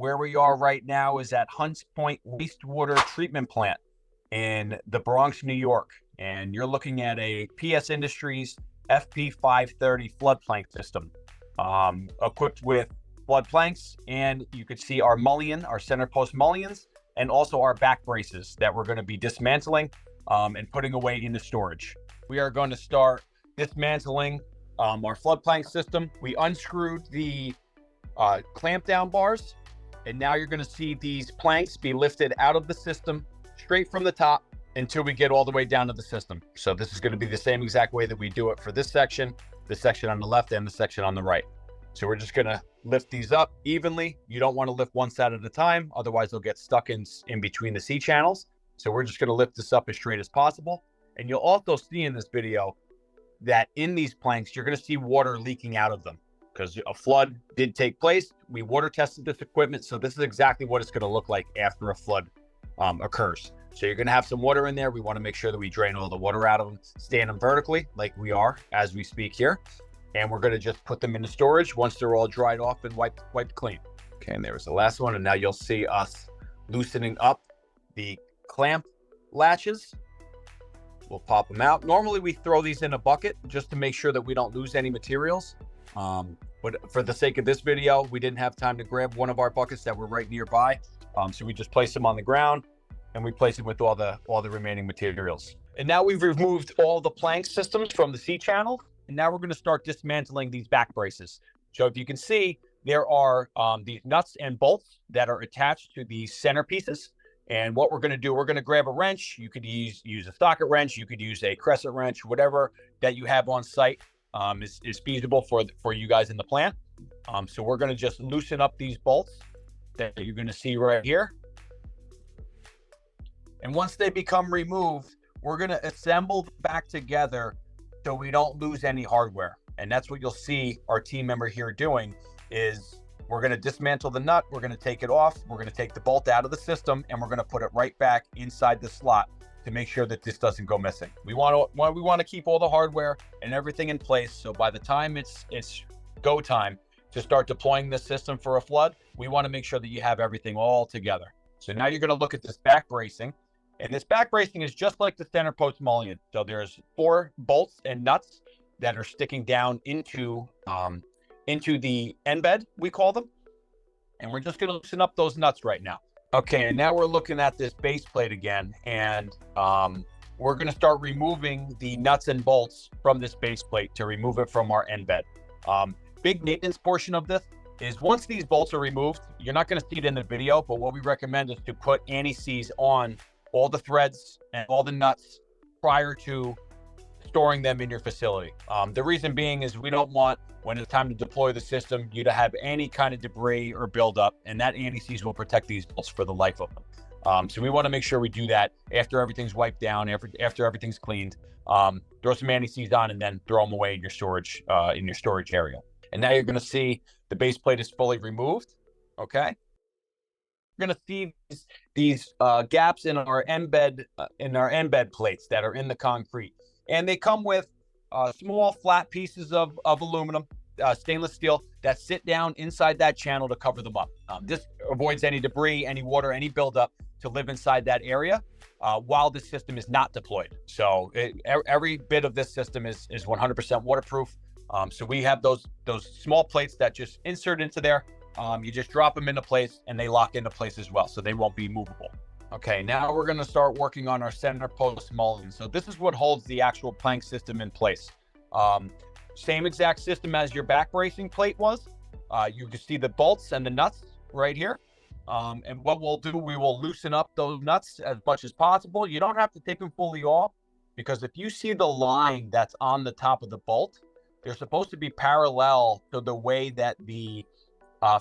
Where we are right now is at Hunts Point Wastewater Treatment Plant in the Bronx, New York. And you're looking at a PS Industries FP530 flood plank system, equipped with flood planks. And you could see our mullion, our center post mullions, and also our back braces that we're going to be dismantling and putting away into storage. We are going to start dismantling our flood plank system. We unscrewed the clamp down bars, and now you're going to see these planks be lifted out of the system straight from the top until we get all the way down to the system. So this is going to be the same exact way that we do it for this section on the left and the section on the right. So we're just going to lift these up evenly. You don't want to lift one side at a time, otherwise they'll get stuck in between the C channels. So we're just going to lift this up as straight as possible. And you'll also see in this video that in these planks, you're going to see water leaking out of them because a flood did take place. We water tested this equipment. So this is exactly what it's going to look like after a flood occurs. So you're going to have some water in there. We want to make sure that we drain all the water out of them, stand them vertically like we are as we speak here. And we're going to just put them into storage once they're all dried off and wiped clean. Okay, and there was the last one. And now you'll see us loosening up the clamp latches. We'll pop them out. Normally we throw these in a bucket just to make sure that we don't lose any materials. But for the sake of this video, we didn't have time to grab one of our buckets that were right nearby. So we just place them on the ground and we place it with all the remaining materials. And now we've removed all the plank systems from the C channel. And now we're going to start dismantling these back braces. So if you can see, there are these nuts and bolts that are attached to these centerpieces. And what we're going to do, we're going to grab a wrench. You could use a socket wrench. You could use a crescent wrench, whatever that you have on site is feasible for you guys in the plant. So we're going to just loosen up these bolts that you're going to see right here. And once they become removed, we're going to assemble them back together so we don't lose any hardware. And that's what you'll see our team member here doing is we're going to dismantle the nut. We're going to take it off. We're going to take the bolt out of the system and we're going to put it right back inside the slot to make sure that this doesn't go missing. We want to keep all the hardware and everything in place. So by the time it's go time to start deploying this system for a flood, we want to make sure that you have everything all together. So now you're going to look at this back bracing. And this back bracing is just like the center post mullion. So there's 4 bolts and nuts that are sticking down into the end bed, we call them. And we're just going to loosen up those nuts right now. Okay, and now we're looking at this base plate again. And we're going to start removing the nuts and bolts from this base plate to remove it from our end bed. Big maintenance portion of this is once these bolts are removed, you're not going to see it in the video, but what we recommend is to put anti-seize on all the threads and all the nuts prior to storing them in your facility. The reason being is we don't want, when it's time to deploy the system, you to have any kind of debris or buildup, and that anti-seize will protect these bolts for the life of them. So we want to make sure we do that after everything's wiped down, after everything's cleaned. Throw some anti-seize on and then throw them away in your storage area. And now you're going to see the base plate is fully removed. Okay. You're going to see these gaps in our embed plates that are in the concrete, and they come with small flat pieces of aluminum, stainless steel that sit down inside that channel to cover them up. This avoids any debris, any water, any buildup to live inside that area while the system is not deployed. So every bit of this system is 100% waterproof. So we have those small plates that just insert into there. You just drop them into place and they lock into place as well, so they won't be movable. Okay, now we're going to start working on our center post mullion. So this is what holds the actual plank system in place. Same exact system as your back bracing plate was. You can see the bolts and the nuts right here. And what we'll do, we will loosen up those nuts as much as possible. You don't have to take them fully off, because if you see the line that's on the top of the bolt, they're supposed to be parallel to the way that the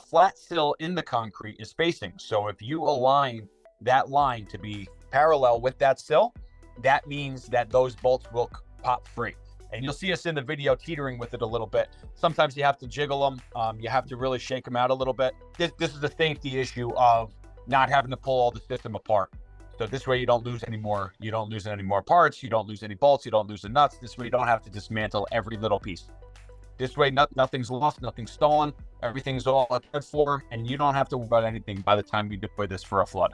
flat sill in the concrete is facing. So if you align that line to be parallel with that sill, that means that those bolts will pop free. And you'll see us in the video teetering with it a little bit. Sometimes you have to jiggle them. You have to really shake them out a little bit. This is a safety issue of not having to pull all the system apart. So this way you don't lose any more. You don't lose any more parts. You don't lose any bolts. You don't lose the nuts. This way you don't have to dismantle every little piece. This way, nothing's lost, nothing's stolen, everything's all accounted for, and you don't have to worry about anything by the time you deploy this for a flood.